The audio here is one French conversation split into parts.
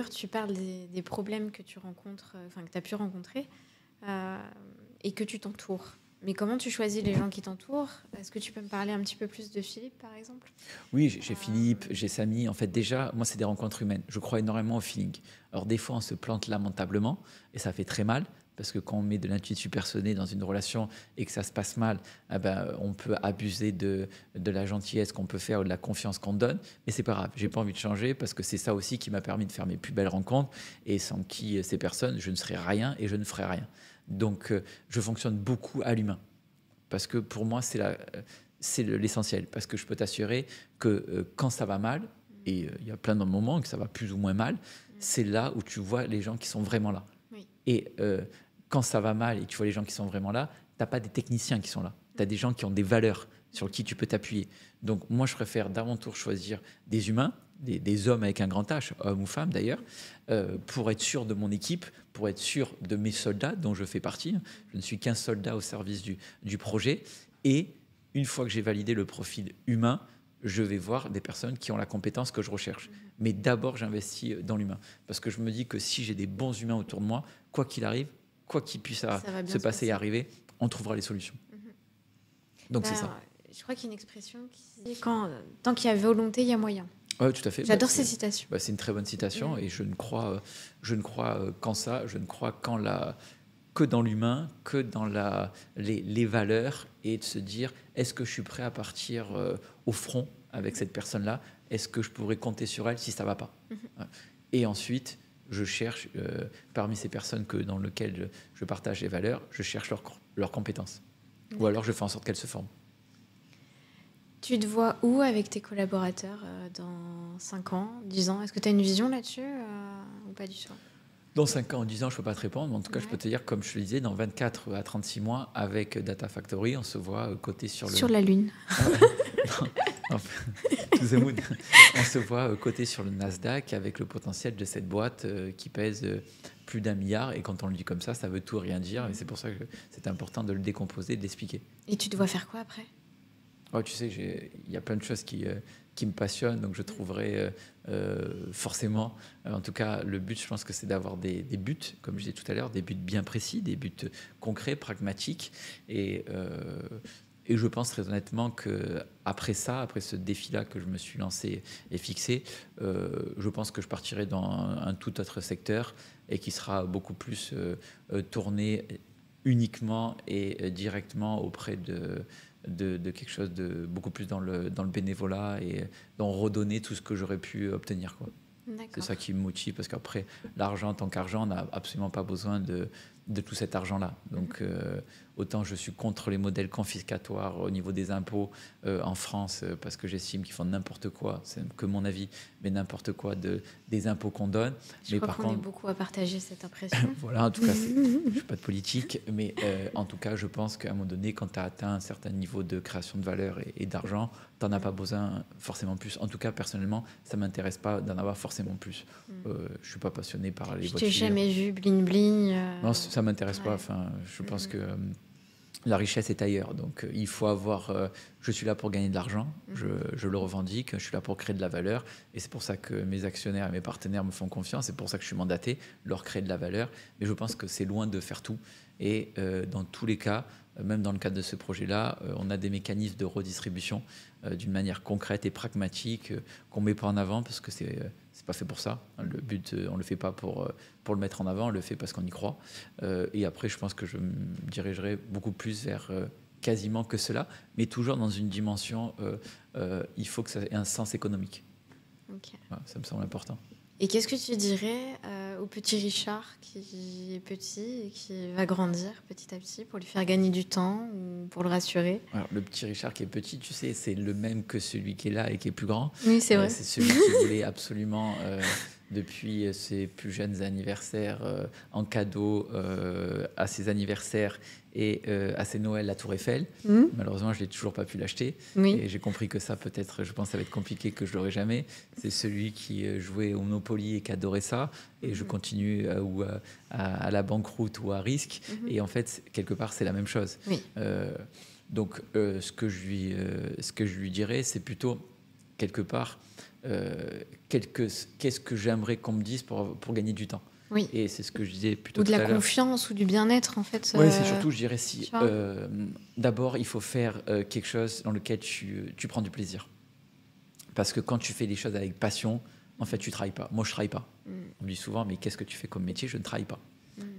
l'heure, tu parles des problèmes que tu rencontres, que tu as pu rencontrer et que tu t'entoures. Mais comment tu choisis les gens qui t'entourent? Est-ce que tu peux me parler un petit peu plus de Philippe, par exemple? Oui, j'ai Philippe, j'ai Samy. En fait, déjà, moi, c'est des rencontres humaines. Je crois énormément au feeling. Alors, des fois, on se plante lamentablement et ça fait très mal. Parce que quand on met de l'intuition supersonnée dans une relation et que ça se passe mal, eh ben, on peut abuser de la gentillesse qu'on peut faire ou de la confiance qu'on donne. Mais c'est pas grave, j'ai pas envie de changer parce que c'est ça aussi qui m'a permis de faire mes plus belles rencontres. Et sans qui ces personnes, je ne serais rien et je ne ferais rien. Donc, je fonctionne beaucoup à l'humain. Parce que pour moi, c'est l'essentiel. Parce que je peux t'assurer que quand ça va mal, et il y a plein de moments que ça va plus ou moins mal, c'est là où tu vois les gens qui sont vraiment là. Oui. Et quand ça va mal et tu vois les gens qui sont vraiment là, tu n'as pas des techniciens qui sont là. Tu as des gens qui ont des valeurs sur qui tu peux t'appuyer. Donc moi, je préfère d'à mon tour choisir des humains, des hommes avec un grand H, hommes ou femmes d'ailleurs, pour être sûr de mon équipe, pour être sûr de mes soldats dont je fais partie. Je ne suis qu'un soldat au service du projet. Et une fois que j'ai validé le profil humain, je vais voir des personnes qui ont la compétence que je recherche. Mais d'abord, j'investis dans l'humain. Parce que je me dis que si j'ai des bons humains autour de moi, quoi qu'il arrive, quoi qu'il puisse se passer et arriver, on trouvera les solutions. Donc c'est ça. Je crois qu'il y a une expression qui dit tant qu'il y a volonté, il y a moyen. Oui, tout à fait. J'adore ces citations. C'est une très bonne citation et je ne crois qu'en ça. Je ne crois que dans l'humain, que dans les valeurs et de se dire est-ce que je suis prêt à partir au front avec cette personne-là? Est-ce que je pourrais compter sur elle si ça ne va pas? Et ensuite, je cherche parmi ces personnes dans lesquelles je partage les valeurs, je cherche leurs compétences. Ou alors je fais en sorte qu'elles se forment. Tu te vois où avec tes collaborateurs dans 5 ans, 10 ans? Est-ce que tu as une vision là-dessus ou pas du tout? Dans 5 ans, 10 ans, je ne peux pas te répondre. Mais en tout cas, je peux te dire, comme je te le disais, dans 24 à 36 mois, avec Data Factory, on se voit coté sur la Lune. On se voit coté sur le Nasdaq avec le potentiel de cette boîte qui pèse plus d'1 milliard. Et quand on le dit comme ça veut tout rien dire. Et c'est pour ça que c'est important de le décomposer, de l'expliquer. Et tu te vois faire quoi après? Tu sais, il y a plein de choses qui me passionnent, donc je trouverai forcément, en tout cas, le but, je pense que c'est d'avoir des buts, comme je disais tout à l'heure, des buts bien précis, des buts concrets, pragmatiques, et je pense très honnêtement qu'après ça, après ce défi-là que je me suis lancé et fixé, je pense que je partirai dans un tout autre secteur et qui sera beaucoup plus tourné uniquement et directement auprès de quelque chose de beaucoup plus dans le bénévolat et d'en redonner tout ce que j'aurais pu obtenir, quoi. C'est ça qui me motive, parce qu'après, l'argent en tant qu'argent, on n'a absolument pas besoin de tout cet argent-là. Donc, autant je suis contre les modèles confiscatoires au niveau des impôts en France, parce que j'estime qu'ils font n'importe quoi, c'est que mon avis, mais n'importe quoi des impôts qu'on donne. Je crois qu'on est beaucoup à partager cette impression. Voilà, en tout cas, je ne suis pas de politique, mais en tout cas, je pense qu'à un moment donné, quand tu as atteint un certain niveau de création de valeur et d'argent, tu n'en as pas besoin forcément plus. En tout cas, personnellement, ça ne m'intéresse pas d'en avoir forcément plus. Je ne suis pas passionné par les voitures. Je t'ai jamais vu bling-bling. Non, ça ne m'intéresse pas. Enfin, je pense que la richesse est ailleurs. Donc, il faut avoir... je suis là pour gagner de l'argent, je le revendique, je suis là pour créer de la valeur. Et c'est pour ça que mes actionnaires et mes partenaires me font confiance. C'est pour ça que je suis mandaté, leur créer de la valeur. Mais je pense que c'est loin de faire tout. Et dans tous les cas, même dans le cadre de ce projet-là, on a des mécanismes de redistribution d'une manière concrète et pragmatique qu'on ne met pas en avant parce que c'est pas fait pour ça. Le but, on ne le fait pas pour le mettre en avant, on le fait parce qu'on y croit. Et après, je pense que je me dirigerai beaucoup plus vers quasiment que cela, mais toujours dans une dimension, il faut que ça ait un sens économique. Okay. Voilà, ça me semble important. Et qu'est-ce que tu dirais au petit Richard qui est petit et qui va grandir petit à petit pour lui faire gagner du temps ou pour le rassurer? Alors, le petit Richard qui est petit, tu sais, c'est le même que celui qui est là et qui est plus grand. Oui, c'est vrai. C'est celui qui voulait absolument, depuis ses plus jeunes anniversaires, en cadeau à ses anniversaires et à ses Noëls, la Tour Eiffel. Malheureusement, je n'ai toujours pas pu l'acheter. Oui. Et j'ai compris que ça, peut-être, je pense que ça va être compliqué, que je ne l'aurai jamais. C'est celui qui jouait au Monopoly et qui adorait ça. Et je continue à la banqueroute ou à risque. Et en fait, quelque part, c'est la même chose. Oui. Donc, ce que je lui dirais, c'est plutôt quelque part, qu'est-ce que j'aimerais qu'on me dise pour gagner du temps. Oui. Et c'est ce que je disais plutôt Ou de tout à la l'heure. confiance ou du bien-être, en fait. Oui, c'est surtout, je dirais, tu si vois. d'abord, il faut faire quelque chose dans lequel tu prends du plaisir. Parce que quand tu fais des choses avec passion, en fait, tu ne travailles pas. Moi, je ne travaille pas. On me dit souvent, mais qu'est-ce que tu fais comme métier? Je ne travaille pas.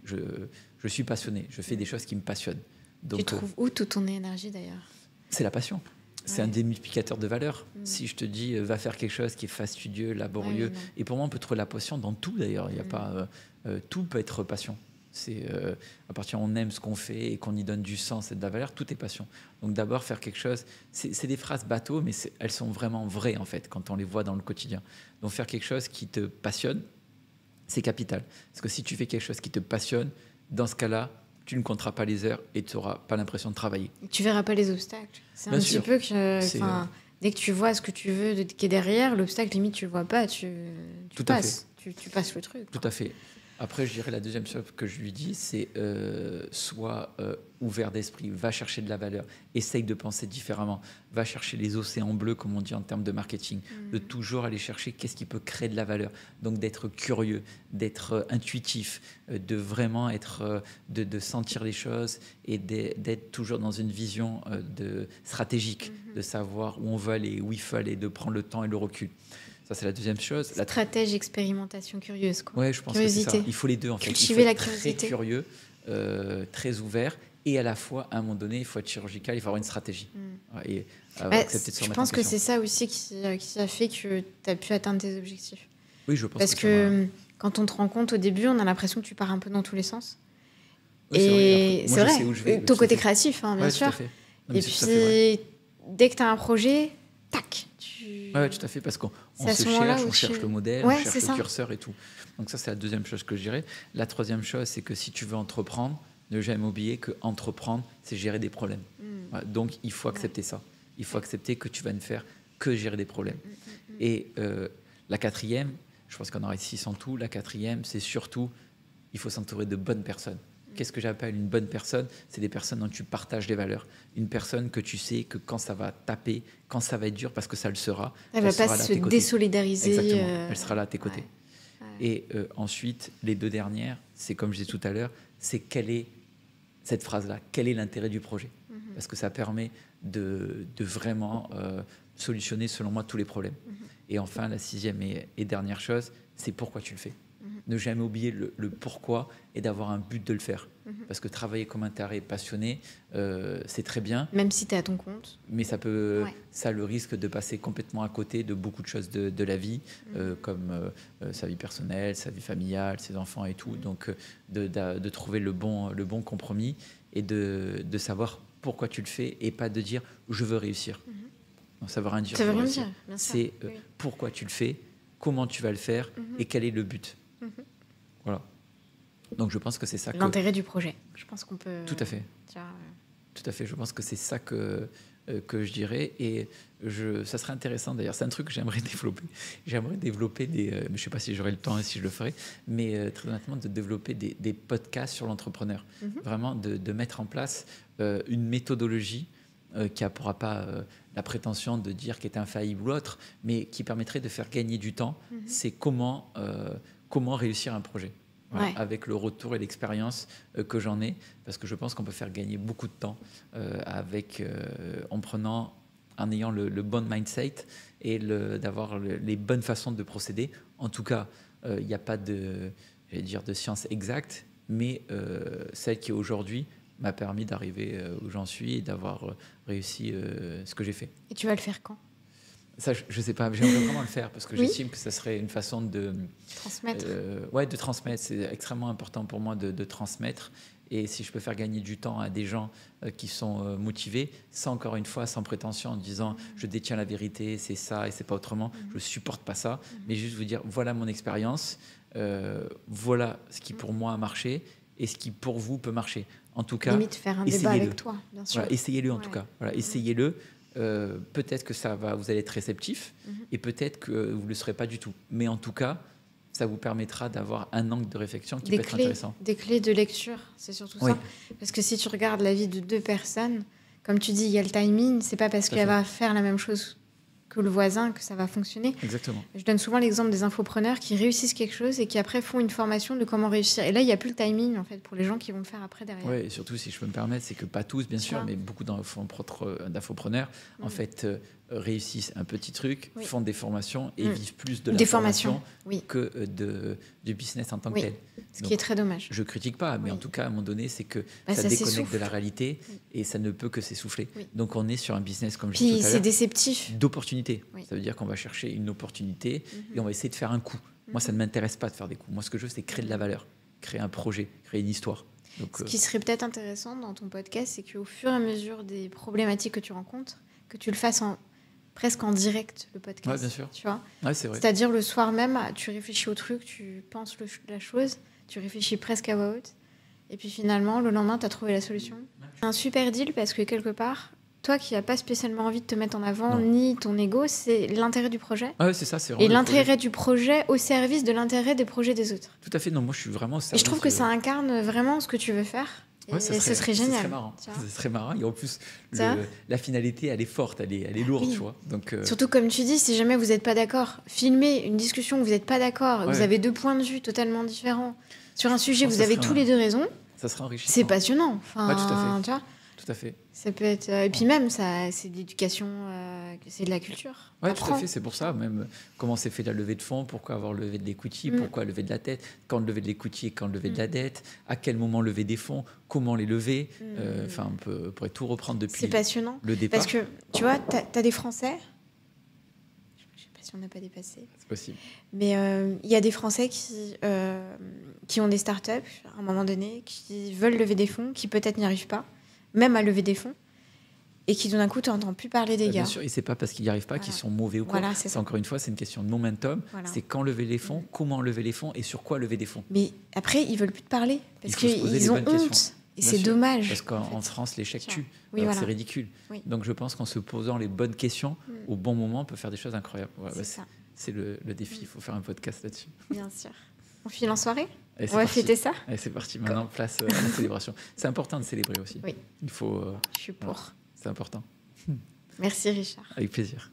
Je suis passionné. Je fais des choses qui me passionnent. Donc, tu trouves où toute ton énergie, d'ailleurs? c'est la passion. C'est un démultiplicateur de valeur. Si je te dis, va faire quelque chose qui est fastidieux, laborieux, et pour moi, on peut trouver la passion dans tout, d'ailleurs. Il y a pas, tout peut être passion. C'est à partir où on aime ce qu'on fait et qu'on y donne du sens et de la valeur, tout est passion. Donc d'abord faire quelque chose, c'est des phrases bateaux, mais elles sont vraiment vraies en fait quand on les voit dans le quotidien. Donc faire quelque chose qui te passionne, c'est capital. Parce que si tu fais quelque chose qui te passionne, dans ce cas-là, tu ne compteras pas les heures et tu n'auras pas l'impression de travailler. Tu verras pas les obstacles. C'est un petit peu que dès que tu vois ce que tu veux qui est derrière, l'obstacle limite tu le vois pas, tu passes. Tu passes le truc. Tout à fait. Après, je dirais la deuxième chose que je lui dis, c'est sois ouvert d'esprit, va chercher de la valeur, essaye de penser différemment, va chercher les océans bleus, comme on dit en termes de marketing, de toujours aller chercher qu'est-ce qui peut créer de la valeur. Donc d'être curieux, d'être intuitif, de vraiment être, de sentir les choses et d'être toujours dans une vision stratégique, de savoir où on veut aller, où il faut aller, de prendre le temps et le recul. Ça, c'est la deuxième chose. Stratège, expérimentation, curieuse. Oui, je pense curiosité. Que c'est ça. Il faut les deux, en fait. Cultiver il faut la être curiosité. Très curieux, très ouvert, et à la fois, à un moment donné, il faut être chirurgical, il faut avoir une stratégie. Et accepter de se remettre en question. Je pense que c'est ça aussi qui a fait que tu as pu atteindre tes objectifs. Oui, je pense Parce que quand on te rend compte au début, on a l'impression que tu pars un peu dans tous les sens. Oui, et c'est vrai, ton côté créatif, hein, bien sûr. Et puis, dès que tu as un projet, tac. Oui, tout à fait, parce qu'on se cherche le modèle, on cherche le curseur et tout. Donc ça, c'est la deuxième chose que je dirais. La troisième chose, c'est que si tu veux entreprendre, ne jamais oublier que entreprendre, c'est gérer des problèmes. Donc, il faut accepter ça. Il faut accepter que tu vas ne faire que gérer des problèmes. Et la quatrième, je pense qu'on en réussit en tout, la quatrième, c'est surtout, il faut s'entourer de bonnes personnes. Qu'est-ce que j'appelle une bonne personne? C'est des personnes dont tu partages des valeurs. Une personne que tu sais que quand ça va taper, quand ça va être dur, parce que ça le sera, elle ne va pas se désolidariser. Exactement, elle sera là à tes côtés. Et ensuite, les deux dernières, c'est comme je disais tout à l'heure, c'est quelle est cette phrase-là? Quel est l'intérêt du projet? Parce que ça permet de vraiment solutionner, selon moi, tous les problèmes. Et enfin, la sixième et dernière chose, c'est pourquoi tu le fais. Ne jamais oublier le pourquoi et d'avoir un but de le faire. Parce que travailler comme un taré passionné, c'est très bien. Même si tu es à ton compte. Mais ça peut, ça a le risque de passer complètement à côté de beaucoup de choses de la vie, comme sa vie personnelle, sa vie familiale, ses enfants et tout. Donc, de trouver le bon compromis et de savoir pourquoi tu le fais et pas de dire « je veux réussir ». Donc, ça veut rien dire. Ça veut rien dire, bien sûr. C'est pourquoi tu le fais, comment tu vas le faire et quel est le but. Voilà. Donc je pense que c'est ça. L'intérêt du projet. Je pense qu'on peut. Tout à fait. Tout à fait. Je pense que c'est ça que je dirais. Et ça serait intéressant d'ailleurs. C'est un truc que j'aimerais développer. J'aimerais développer je ne sais pas si j'aurai le temps et si je le ferai, mais très honnêtement, de développer des podcasts sur l'entrepreneur. Vraiment de mettre en place une méthodologie qui n'aura pas la prétention de dire qu'elle est infaillible ou autre, mais qui permettrait de faire gagner du temps. C'est comment réussir un projet. Voilà, avec le retour et l'expérience que j'en ai, parce que je pense qu'on peut faire gagner beaucoup de temps en ayant le bon mindset et d'avoir les bonnes façons de procéder. En tout cas, il n'y a pas de science exacte, mais celle qui aujourd'hui m'a permis d'arriver où j'en suis et d'avoir réussi ce que j'ai fait. Et tu vas le faire quand ? Ça, je ne sais pas, j'aimerais vraiment le faire parce que j'estime que ça serait une façon de transmettre. De transmettre. C'est extrêmement important pour moi de transmettre. Et si je peux faire gagner du temps à des gens qui sont motivés, sans prétention, en disant je détiens la vérité, c'est ça et c'est pas autrement, je supporte pas ça, mais juste vous dire voilà mon expérience, voilà ce qui pour moi a marché et ce qui pour vous peut marcher. En tout cas, limite faire un débat avec toi, bien sûr. Voilà, essayez-le en tout cas. Voilà, essayez-le. Peut-être que vous allez être réceptif et peut-être que vous ne le serez pas du tout. Mais en tout cas, ça vous permettra d'avoir un angle de réflexion qui peut être intéressant. Des clés de lecture, c'est surtout ça. Parce que si tu regardes la vie de deux personnes, comme tu dis, il y a le timing, c'est pas parce qu'elle va faire la même chose que le voisin, que ça va fonctionner. Exactement. Je donne souvent l'exemple des infopreneurs qui réussissent quelque chose et qui après font une formation de comment réussir. Et là, il n'y a plus le timing en fait pour les gens qui vont le faire après derrière. Oui, et surtout, si je peux me permettre, c'est que pas tous, bien sûr, mais beaucoup d'infopreneurs, en fait, réussissent un petit truc, font des formations et vivent plus de la formation que du business en tant que tel. Ce qui est très dommage. Je critique pas, mais en tout cas, à un moment donné, c'est que ça déconnecte de la réalité et ça ne peut que s'essouffler. Donc, on est sur un business, comme je disais tout à l'heure, c'est déceptif. D'opportunité. Ça veut dire qu'on va chercher une opportunité et on va essayer de faire un coup. Moi, ça ne m'intéresse pas de faire des coups. Moi, ce que je veux, c'est créer de la valeur, créer un projet, créer une histoire. Donc, ce qui serait peut-être intéressant dans ton podcast, c'est qu'au fur et à mesure des problématiques que tu rencontres, que tu le fasses presque en direct, le podcast. Oui, bien sûr. Tu vois, c'est vrai. C'est-à-dire le soir même, tu réfléchis au truc, tu penses la chose, tu réfléchis presque à voix haute. Et puis finalement, le lendemain, tu as trouvé la solution. C'est un super deal parce que quelque part, toi qui n'as pas spécialement envie de te mettre en avant, ni ton ego, c'est l'intérêt du projet. C'est ça, c'est et l'intérêt du projet au service de l'intérêt des projets des autres. Tout à fait. Non, moi, je suis vraiment au service. Et je trouve que ça incarne vraiment ce que tu veux faire. Et ce serait génial. Ce serait marrant. Ce serait marrant. Et en plus, la finalité, elle est forte, elle est lourde, tu vois. Donc, surtout, comme tu dis, si jamais vous n'êtes pas d'accord, filmer une discussion où vous n'êtes pas d'accord, vous avez deux points de vue totalement différents sur un sujet, vous avez tous les deux raison. Ça sera enrichissant. C'est passionnant. Enfin, tout à fait. Tu vois, tout à fait. Ça peut être... Et puis même, c'est de l'éducation, c'est de la culture. Oui, tout à fait. C'est pour ça, même comment s'est fait la levée de fonds, pourquoi avoir levé de l'equity, pourquoi lever de la dette, quand lever de l'equity et quand lever de la dette, à quel moment lever des fonds, comment les lever. Enfin, on pourrait tout reprendre depuis c'est passionnant. Le départ. Parce que, tu vois, tu as des Français... Je ne sais pas si on n'a pas dépassé. C'est possible. Mais il y a des Français qui ont des startups, à un moment donné, qui veulent lever des fonds, qui peut-être n'y arrivent pas, même à lever des fonds, et qui, d'un coup, tu n'entends plus parler des gars. Bien sûr, et c'est pas parce qu'ils n'y arrivent pas qu'ils sont mauvais ou quoi. Voilà, c'est encore une fois, c'est une question de momentum. Voilà. C'est quand lever les fonds, comment lever les fonds et sur quoi lever des fonds. Mais après, ils veulent plus te parler parce qu'ils ont honte. Questions. Et c'est dommage. Parce qu'en France, l'échec tue. Oui, c'est ridicule. Oui. Donc je pense qu'en se posant les bonnes questions, au bon moment, on peut faire des choses incroyables. Voilà, c'est le défi. Il faut faire un podcast là-dessus. Bien sûr. On file en soirée ? On va fêter ça ? Allez, c'est parti. Maintenant, place à la célébration. C'est important de célébrer aussi. Oui. Il faut. Je suis pour. C'est important. Merci Richard. Avec plaisir.